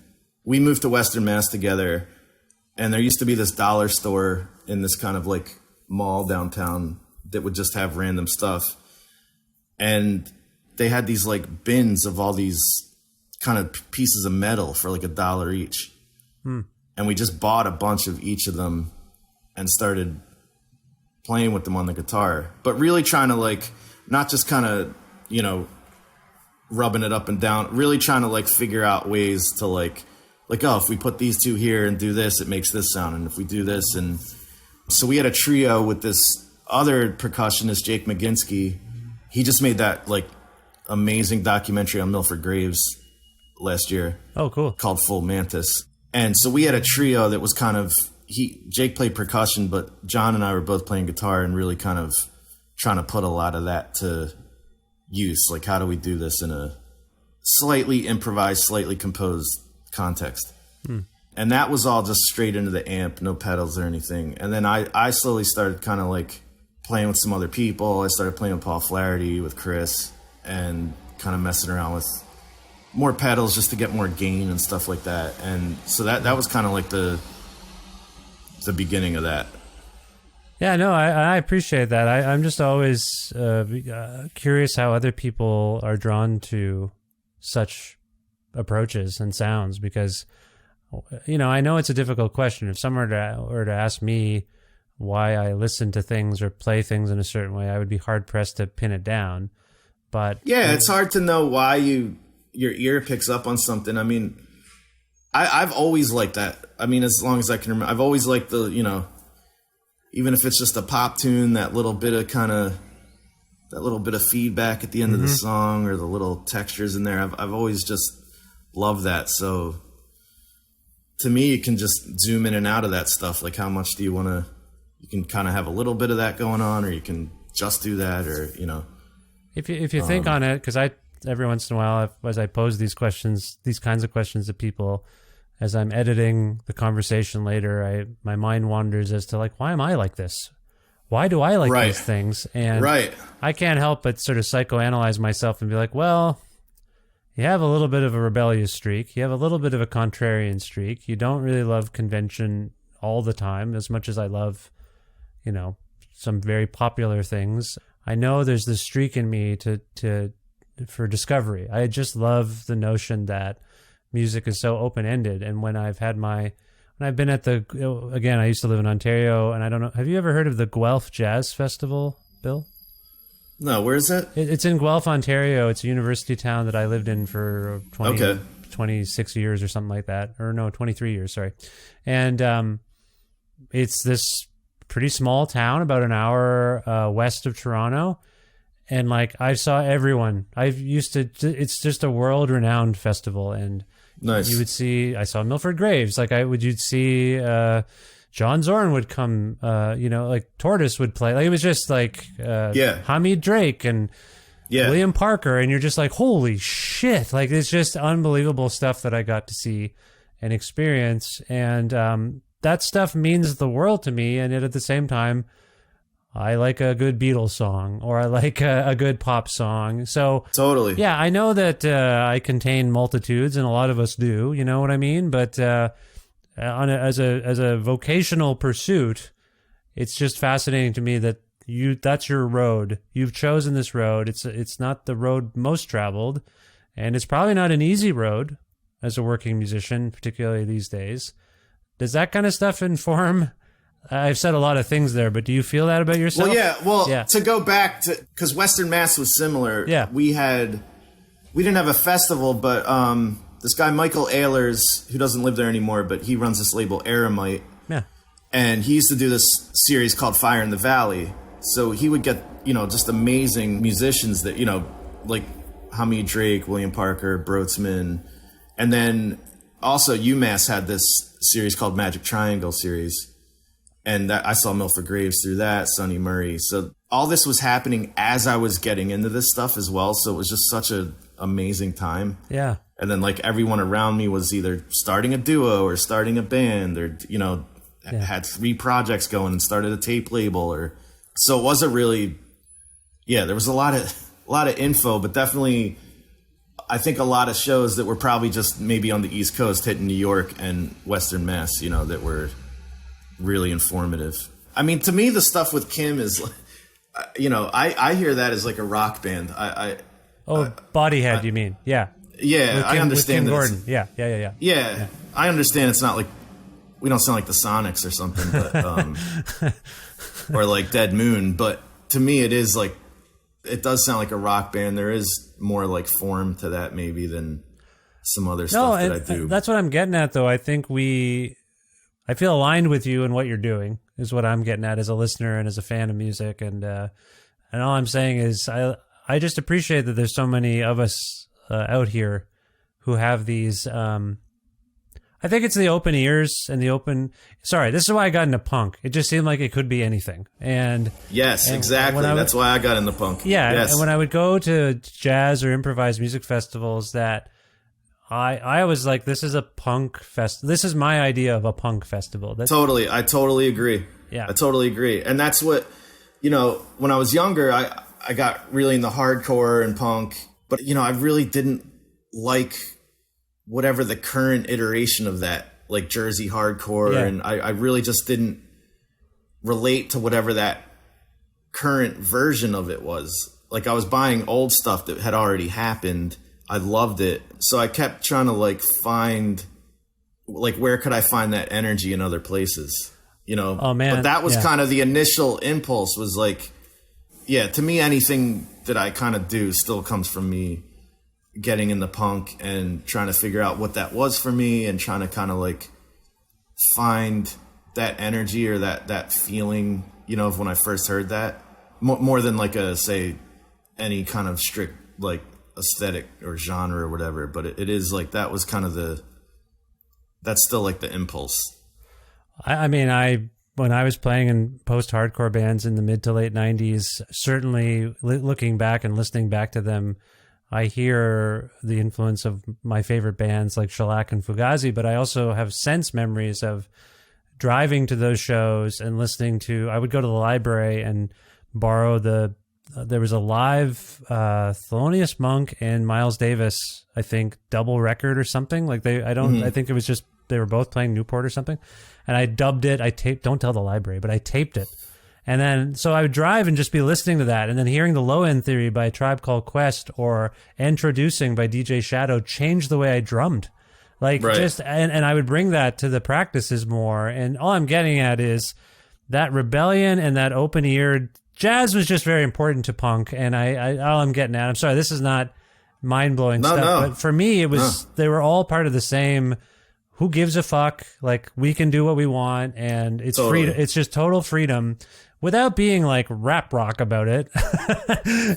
we moved to Western Mass together. And there used to be this dollar store in this kind of like mall downtown that would just have random stuff. And they had these like bins of all these kind of pieces of metal for like $1 each. And we just bought a bunch of each of them and started playing with them on the guitar, but really trying to like, not just kind of, you know, rubbing it up and down, really trying to like figure out ways to like, oh, if we put these two here and do this, it makes this sound. And if we do this. And so we had a trio with this other percussionist, Jake McGinsky. He just made that like amazing documentary on Milford Graves last year. Oh, cool. Called Full Mantis. And so we had a trio that was kind of, Jake played percussion, but John and I were both playing guitar and really kind of trying to put a lot of that to use. Like, how do we do this in a slightly improvised, slightly composed context? And that was all just straight into the amp, no pedals or anything. And then I slowly started kind of like playing with some other people. I started playing with Paul Flaherty, with Chris, and kind of messing around with more pedals just to get more gain and stuff like that. And so that was kind of like the beginning of that. Yeah, no, I appreciate that. I'm just always curious how other people are drawn to such approaches and sounds, because, you know, I know it's a difficult question. If someone were to ask me why I listen to things or play things in a certain way, I would be hard pressed to pin it down. But yeah, it's hard to know why your ear picks up on something. I mean, I've always liked that. I mean, as long as I can remember, I've always liked the, you know, even if it's just a pop tune, that little bit of feedback at the end of the song, or the little textures in there. I've always just loved that. So to me, you can just zoom in and out of that stuff. Like, how much do you want to, you can kind of have a little bit of that going on, or you can just do that, or, you know. If you think on it, because every once in a while, as I pose these questions, these kinds of questions to people, as I'm editing the conversation later, my mind wanders as to like, why am I like this? why do I like Right. these things? And Right. I can't help but sort of psychoanalyze myself and be like, well, you have a little bit of a rebellious streak. You have a little bit of a contrarian streak. You don't really love convention all the time as much as I love, you know, some very popular things. I know there's this streak in me for discovery. I just love the notion that music is so open-ended. And when I've been at again, I used to live in Ontario, and I don't know, have you ever heard of the Guelph Jazz Festival, Bill? No, where is it? It's in Guelph, Ontario. It's a university town that I lived in for 26 years or something like that. Or no, 23 years, sorry. And it's this pretty small town, about an hour west of Toronto. And like I saw everyone. It's just a world-renowned festival. And Nice. I saw Milford Graves. You'd see John Zorn would come, like Tortoise would play. Like it was just like Hamid Drake and William Parker. And you're just like, holy shit. Like it's just unbelievable stuff that I got to see and experience. And that stuff means the world to me. And yet at the same time, I like a good Beatles song, or I like a good pop song. So totally. Yeah, I know that I contain multitudes, and a lot of us do. You know what I mean? But as a vocational pursuit, it's just fascinating to me that that's your road. You've chosen this road. It's not the road most traveled, and it's probably not an easy road as a working musician, particularly these days. Does that kind of stuff inform? I've said a lot of things there, but do you feel that about yourself? Well, yeah. To go back to, because Western Mass was similar. Yeah. We didn't have a festival, but this guy Michael Ehlers, who doesn't live there anymore, but he runs this label Eremite. Yeah. And he used to do this series called Fire in the Valley. So he would get, just amazing musicians that, like Hamid Drake, William Parker, Broadsman. And then also UMass had this series called Magic Triangle series. And I saw Milford Graves through that, Sonny Murray. So all this was happening as I was getting into this stuff as well. So it was just such an amazing time. Yeah. And then like everyone around me was either starting a duo or starting a band or, had 3 projects going and started a tape label. So it wasn't really, there was a lot of info, but definitely I think a lot of shows that were probably just maybe on the East Coast hitting New York and Western Mass, that were really informative. I mean, to me, the stuff with Kim is, I hear that as like a rock band. Bodyhead, you mean? Yeah. Yeah, I understand with that. Kim Gordon. Yeah. I understand it's not like, we don't sound like the Sonics or something, but, or like Dead Moon. But to me, it is like, it does sound like a rock band. There is more like form to that maybe than some other stuff that I do. That's what I'm getting at, though. I think I feel aligned with you in what you're doing, is what I'm getting at as a listener and as a fan of music. And all I'm saying is I just appreciate that there's so many of us out here who have these. I think it's the open ears and this is why I got into punk. It just seemed like it could be anything. Yes, exactly. That's why I got into punk. Yeah. Yes. And when I would go to jazz or improvised music festivals, that I was like, this is a punk fest. This is my idea of a punk festival. I totally agree. Yeah. I totally agree. And that's what, when I was younger, I got really into hardcore and punk, but, I really didn't like whatever the current iteration of that, like Jersey hardcore. Yeah. And I really just didn't relate to whatever that current version of it was. Like I was buying old stuff that had already happened. I loved it. So I kept trying to like find, like, where could I find that energy in other places? Oh man. But that was kind of the initial impulse, was like, to me, anything that I kind of do still comes from me getting in the punk and trying to figure out what that was for me and trying to kind of like find that energy or that feeling, of when I first heard that, more than like any kind of strict like aesthetic or genre or whatever. But it is like, that was kind of that's still like the impulse. I mean, when I was playing in post-hardcore bands in the mid to late 90s, certainly looking back and listening back to them, I hear the influence of my favorite bands like Shellac and Fugazi, but I also have sense memories of driving to those shows and listening to, I would go to the library and borrow there was a live Thelonious Monk and Miles Davis, I think, double record or something. Like I think it was just, they were both playing Newport or something. And I dubbed it, don't tell the library, but I taped it. And then, so I would drive and just be listening to that, and then hearing the Low End Theory by Tribe Called Quest or Introducing by DJ Shadow changed the way I drummed. Like, right. And I would bring that to the practices more. And all I'm getting at is that rebellion and that open-eared jazz was just very important to punk. And all I'm getting at, I'm sorry, this is not mind-blowing stuff, but for me, it was, they were all part of the same, who gives a fuck? Like, we can do what we want, and it's freedom. It's just total freedom, without being like rap rock about it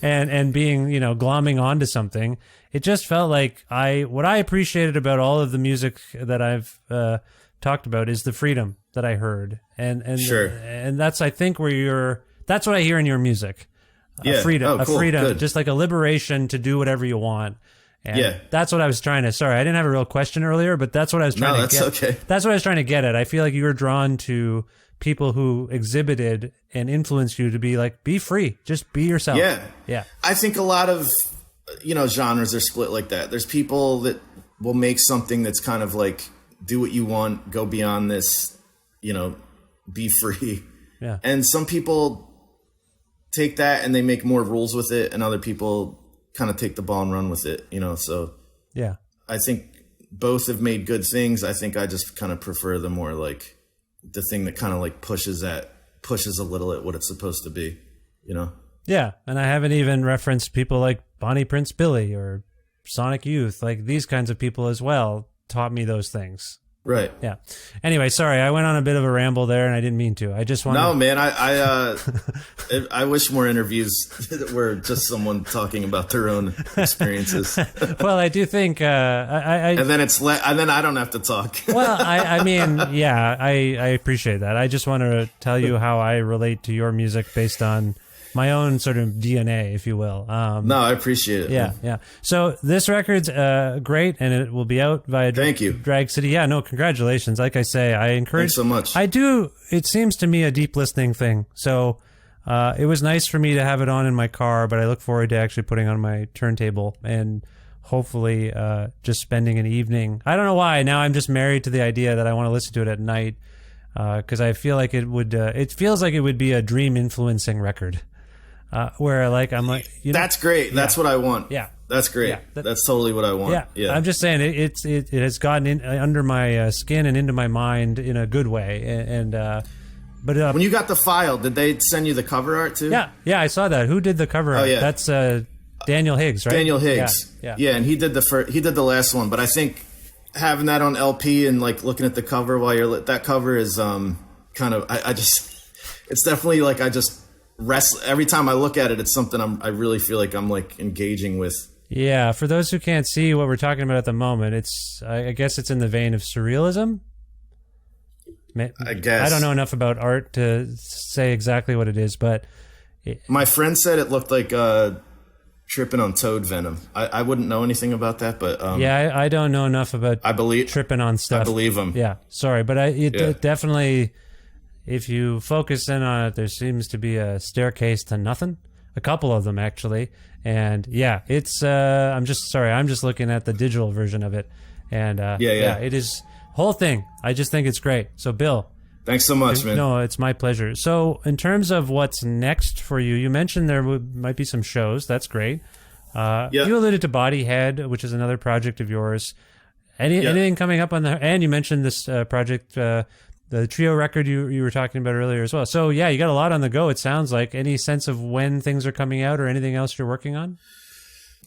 and being, glomming onto something. It just felt like what I appreciated about all of the music that I've talked about is the freedom that I heard. And sure. And that's, I think, that's what I hear in your music. Yeah. Freedom, cool. freedom, Good. just like a liberation to do whatever you want. And yeah. That's what I was trying to, sorry, I didn't have a real question earlier, but that's what I was trying to get. Okay. That's what I was trying to get at. I feel like you were drawn to people who exhibited and influenced you to be like, be free, just be yourself. Yeah. Yeah. I think a lot of, genres are split like that. There's people that will make something that's kind of like, do what you want, go beyond this, be free. Yeah. And some people take that and they make more rules with it, and other people kind of take the ball and run with it, so yeah, I think both have made good things. I think I just kind of prefer the more like the thing that kind of like pushes a little at what it's supposed to be, Yeah. And I haven't even referenced people like Bonnie Prince Billy or Sonic Youth, like these kinds of people as well taught me those things. Right. Yeah. Anyway, sorry, I went on a bit of a ramble there, and I didn't mean to. I just want. No, man. I wish more interviews were just someone talking about their own experiences. Well, I do think. And then and then I don't have to talk. Well, I mean, yeah, I appreciate that. I just want to tell you how I relate to your music based on my own sort of DNA, if you will. No, I appreciate it. Yeah, man. yeah. So this record's great, and it will be out via Thank you. Drag City. Yeah, no, congratulations. Like I say, I encourage. Thanks so much. I do. It seems to me a deep listening thing. So it was nice for me to have it on in my car, but I look forward to actually putting on my turntable and hopefully just spending an evening. I don't know why. Now I'm just married to the idea that I want to listen to it at night because I feel like it would. It feels like it would be a dream influencing record. Where like I'm like, that's great. Yeah. That's what I want. Yeah, that's great. Yeah, that's totally what I want. Yeah. I'm just saying it has gotten in under my skin and into my mind in a good way. And but when you got the file, did they send you the cover art too? Yeah, I saw that. Who did the cover art? Yeah. That's Daniel Higgs, right? Daniel Higgs. Yeah, and he did the last one. But I think having that on LP and like looking at the cover while you're that cover is kind of I just it's definitely like I just. Every time I look at it, it's something I really feel like I'm like engaging with. Yeah, for those who can't see what we're talking about at the moment, I guess it's in the vein of surrealism. I guess. I don't know enough about art to say exactly what it is, but my friend said it looked like tripping on toad venom. I wouldn't know anything about that, but yeah, I don't know enough about tripping on stuff. I believe him. Yeah, sorry, but it definitely. If you focus in on it, there seems to be a staircase to nothing. A couple of them, actually. And yeah, it's, I'm just looking at the digital version of it. And yeah, it is, whole thing. I just think it's great. So, Bill. Thanks so much, man. No, it's my pleasure. So, in terms of what's next for you, you mentioned there might be some shows. That's great. You alluded to Bodyhead, which is another project of yours. Anything coming up on and you mentioned this project, the trio record you were talking about earlier as well. So, yeah, you got a lot on the go, it sounds like. Any sense of when things are coming out or anything else you're working on?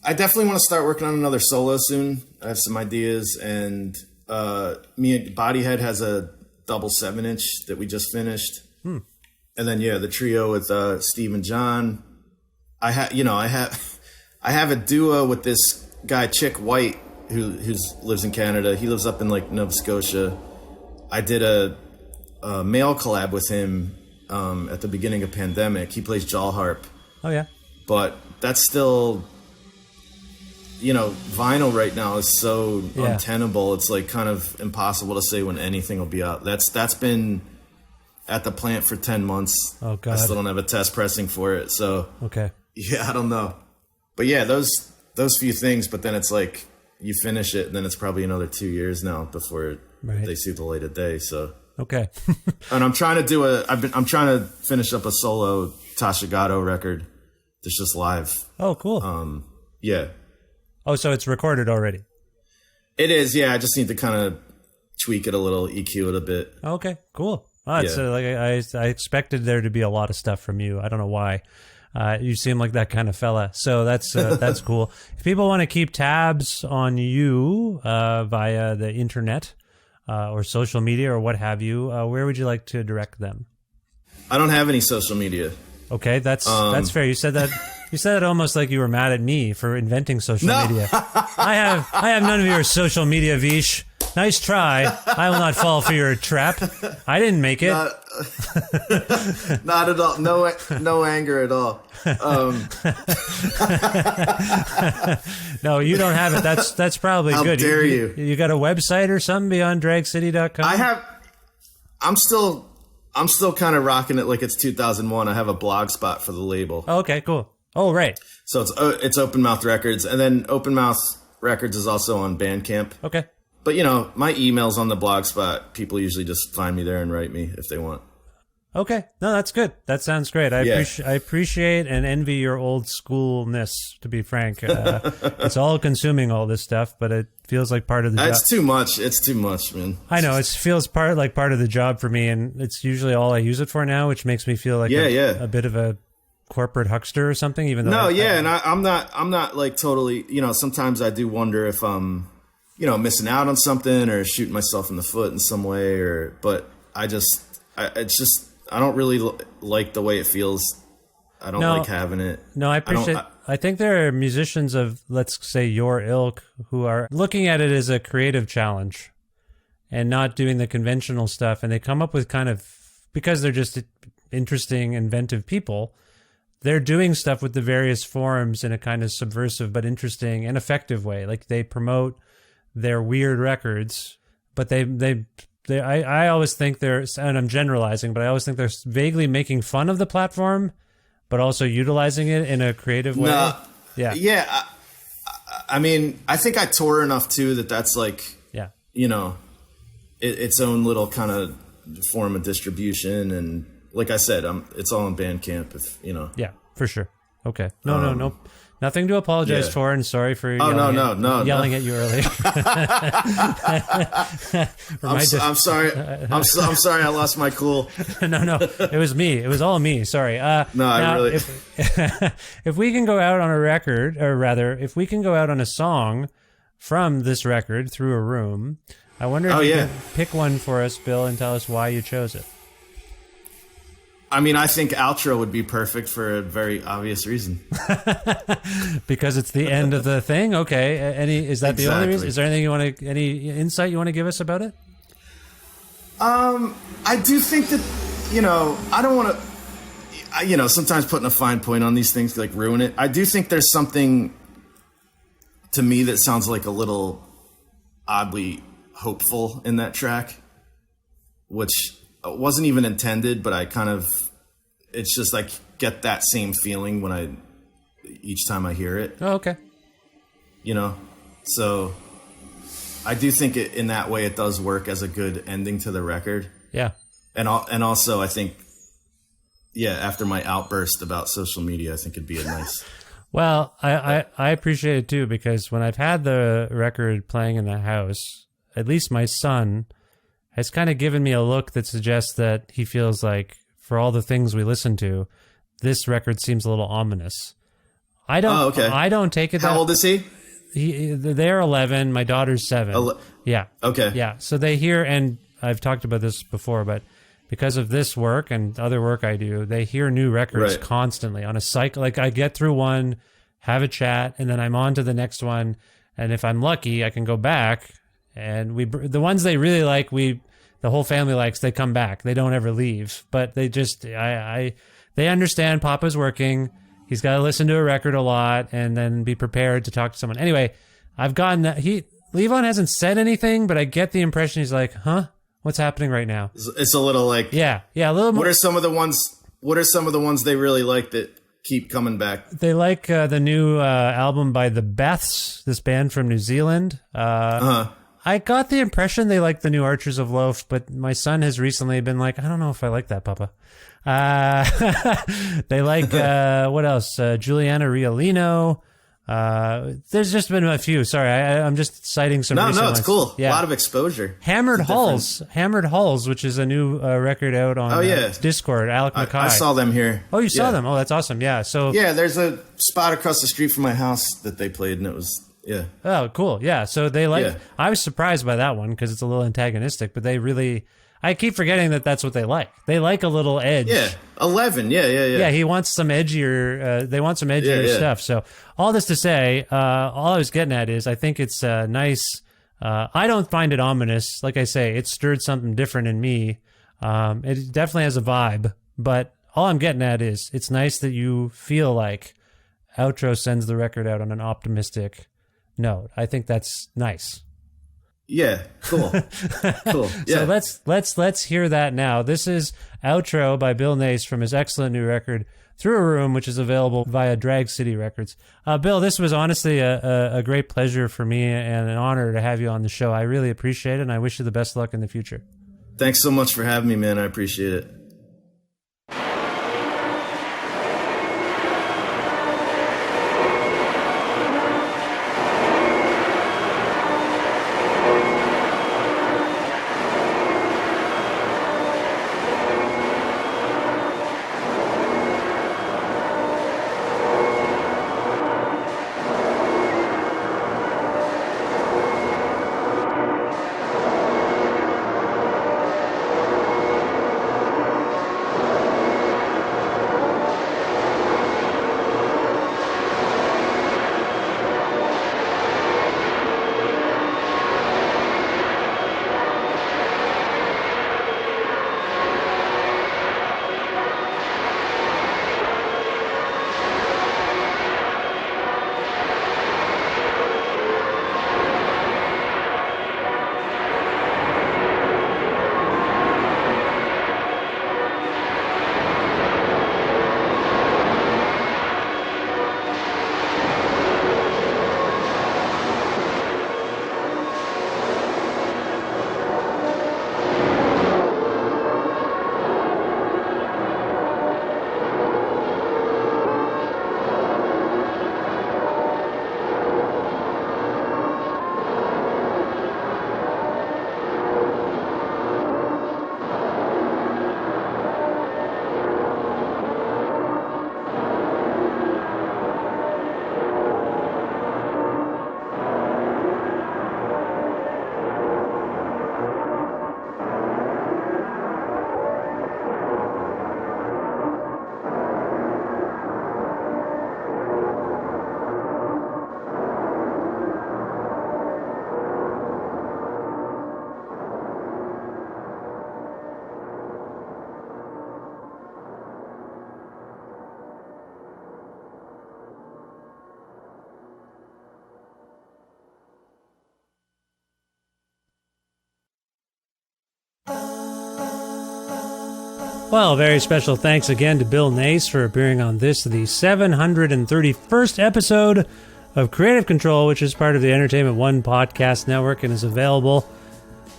I definitely want to start working on another solo soon. I have some ideas. And Bodyhead has a double 7-inch that we just finished. And then, the trio with Steve and John. I have a duo with this guy, Chick White, who lives in Canada. He lives up in, like, Nova Scotia. I did a male collab with him at the beginning of pandemic. He plays jaw harp. Oh yeah, but that's still vinyl right now is so untenable. It's like kind of impossible to say when anything will be out. That's been at the plant for 10 months. Oh God. I still don't have a test pressing for it. So okay. Yeah, I don't know. But yeah, those few things, but then it's like you finish it and then it's probably another 2 years now before they see the light of day. So okay. and I'm trying to I'm trying to finish up a solo Tasha Gatto record that's just live. Oh, cool. Yeah. Oh, so it's recorded already. It is, yeah. I just need to kind of tweak it a little, EQ it a bit. Okay, cool. Oh, it's like I expected there to be a lot of stuff from you. I don't know why. You seem like that kind of fella, so that's cool. If people want to keep tabs on you via the internet or social media or what have you, where would you like to direct them? I don't have any social media. Okay, that's fair. You said that. You said it almost like you were mad at me for inventing social media. I have none of your social media, Vish. Nice try. I will not fall for your trap. I didn't make it. Not at all. No anger at all. No, you don't have it. That's probably good. How dare you? You got a website or something beyond dragcity.com? I'm still kind of rocking it like it's 2001. I have a blog spot for the label. Oh, okay, cool. Oh, right. So it's Open Mouth Records, and then Open Mouth Records is also on Bandcamp. Okay. But my email's on the blog spot. People usually just find me there and write me if they want. Okay. No, that's good. That sounds great. I appreciate and envy your old schoolness, to be frank. It's all consuming, all this stuff, but it feels like part of the job. It's too much. It's too much, man. I know. It feels part of the job for me, and it's usually all I use it for now, which makes me feel like a bit of a corporate huckster or something, even though I'm not like totally, sometimes I do wonder if I'm missing out on something or shooting myself in the foot in some way, but I don't really like the way it feels. I don't like having it. No, I appreciate. I think there are musicians of, let's say, your ilk who are looking at it as a creative challenge and not doing the conventional stuff. And they come up with because they're just interesting, inventive people, they're doing stuff with the various forms in a kind of subversive but interesting and effective way. Like they promote their weird records, but I always think they're, and I'm generalizing, but I always think they're vaguely making fun of the platform, but also utilizing it in a creative way. Yeah. I mean, I think I tour enough too that's like, its own little kind of form of distribution. And like I said, it's all on Bandcamp. Yeah, for sure. Okay. No. Nothing to apologize for, and sorry for yelling at you earlier. I'm sorry. I'm sorry. I lost my cool. No. It was me. It was all me. Sorry. If we can go out on a record, or rather, if we can go out on a song from this record through a room, I wonder if you can pick one for us, Bill, and tell us why you chose it. I mean, I think outro would be perfect for a very obvious reason. Because it's the end of the thing? Okay. Is that the only reason? Is there anything any insight you want to give us about it? I do think that, I don't want to, sometimes putting a fine point on these things like ruin it. I do think there's something to me that sounds like a little oddly hopeful in that track, which wasn't even intended, but it's just like get that same feeling each time I hear it. Oh, okay. So I do think in that way it does work as a good ending to the record. Yeah. And also I think, after my outburst about social media, I think it'd be a nice. Well, I appreciate it too, because when I've had the record playing in the house, at least my son has kind of given me a look that suggests that he feels like, for all the things we listen to, this record seems a little ominous. I don't take it that... How old is he? They're 11. My daughter's 7. Yeah. Okay. Yeah. So they hear, and I've talked about this before, but because of this work and other work I do, they hear new records constantly on a cycle. Like I get through one, have a chat, and then I'm on to the next one. And if I'm lucky, I can go back. And the ones they really like, the whole family likes, they come back. They don't ever leave. But they just, they understand Papa's working, He's got to listen to a record a lot and then be prepared to talk to someone. Anyway, I've gotten that. Levon hasn't said anything, but I get the impression he's like, huh? What's happening right now? It's a little like... Yeah, a little more. What are some of the ones they really like that keep coming back? They like the new album by the Beths, this band from New Zealand. I got the impression they like the new Archers of Loaf, but my son has recently been like, I don't know if I like that, Papa. They like, what else? Juliana Riolino. There's just been a few. Sorry, I'm just citing some recent No, it's ones. cool. Yeah. A lot of exposure. Hammered Hulls, which is a new record out on Discord. Alec Mackay. I saw them here. Oh, you saw them? Oh, that's awesome. Yeah. So there's a spot across the street from my house that they played, and it was Oh, cool. Yeah. So they like. I was surprised by that one because it's a little antagonistic, but they really. I keep forgetting that that's what they like. They like a little edge. Yeah, 11. Yeah. Yeah, he wants some edgier. They want some edgier stuff. So all this to say, all I was getting at is I think it's nice. I don't find it ominous. Like I say, it stirred something different in me. It definitely has a vibe. But all I'm getting at is it's nice that you feel like Outro sends the record out on an optimistic note. I think that's nice. Yeah, cool. Cool. Yeah. So let's hear that now. This is Outro by Bill Nace from his excellent new record Through a Room, which is available via Drag City Records. Bill, this was honestly a great pleasure for me and an honor to have you on the show. I really appreciate it, and I wish you the best luck in the future. Thanks so much for having me, man. I appreciate it. Well, very special thanks again to Bill Nace for appearing on this, the 731st episode of Creative Control, which is part of the Entertainment One podcast network and is available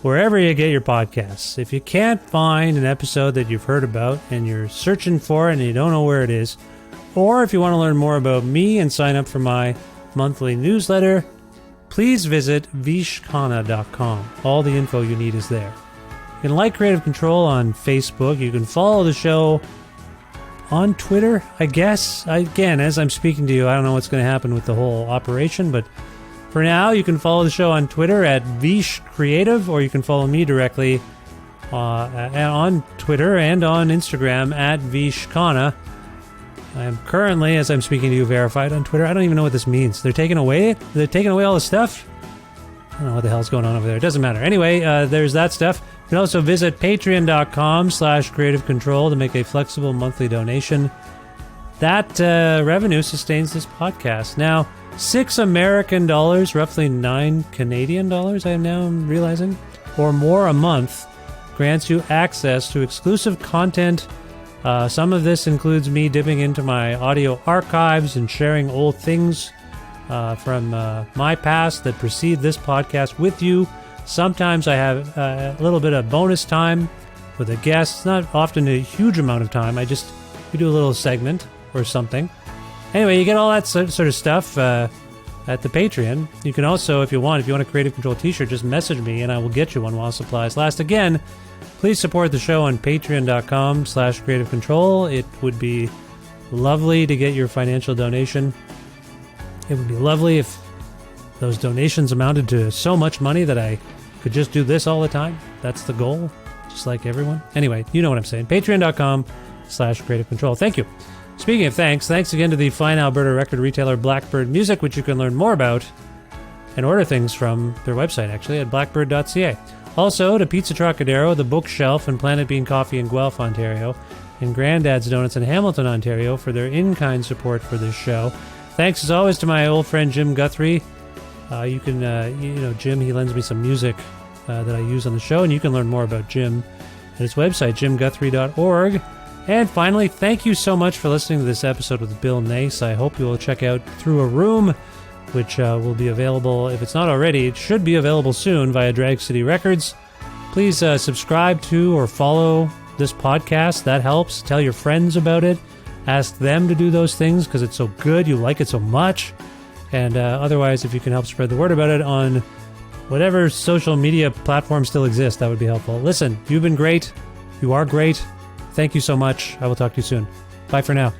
wherever you get your podcasts. If you can't find an episode that you've heard about and you're searching for it and you don't know where it is, or if you want to learn more about me and sign up for my monthly newsletter, please visit vishkhanna.com. All the info you need is there. You can like Creative Control on Facebook. You can follow the show on Twitter, I guess. Again, as I'm speaking to you, I don't know what's going to happen with the whole operation, but for now, you can follow the show on Twitter at Vish Creative, or you can follow me directly on Twitter and on Instagram at Vishkhanna. I am currently, as I'm speaking to you, verified on Twitter. I don't even know what this means. They're taking away all the stuff? I don't know what the hell's going on over there. It doesn't matter. Anyway, there's that stuff. You can also visit patreon.com/creativecontrol to make a flexible monthly donation. that revenue sustains this podcast. Now, $6 American, roughly $9 Canadian, I am now realizing, or more a month, grants you access to exclusive content. Some of this includes me dipping into my audio archives and sharing old things from my past that precede this podcast with you. Sometimes I have a little bit of bonus time with a guest. Not often a huge amount of time. We do a little segment or something. Anyway, you get all that sort of stuff at the Patreon. You can also, if you want a Creative Control t-shirt, just message me and I will get you one while supplies last. Again, please support the show on patreon.com/Creative Control. It would be lovely to get your financial donation. It would be lovely if those donations amounted to so much money that I could just do this all the time. That's the goal, just like everyone. Anyway, you know what I'm saying. Patreon.com/Creative Control. Thank you. Speaking of thanks again to the fine Alberta record retailer Blackbird Music, which you can learn more about and order things from their website, actually, at blackbird.ca. Also to Pizza Trocadero, The Bookshelf, and Planet Bean Coffee in Guelph, Ontario, and Grandad's Donuts in Hamilton, Ontario, for their in-kind support for this show. Thanks, as always, to my old friend Jim Guthrie. You can, Jim, he lends me some music that I use on the show, and you can learn more about Jim at his website, jimguthrie.org. And finally, thank you so much for listening to this episode with Bill Nace. I hope you will check out Through a Room, which will be available, if it's not already, it should be available soon via Drag City Records. Please subscribe to or follow this podcast. That helps. Tell your friends about it. Ask them to do those things because it's so good. You like it so much. And otherwise, if you can help spread the word about it on whatever social media platforms still exist, that would be helpful. Listen, you've been great. You are great. Thank you so much. I will talk to you soon. Bye for now.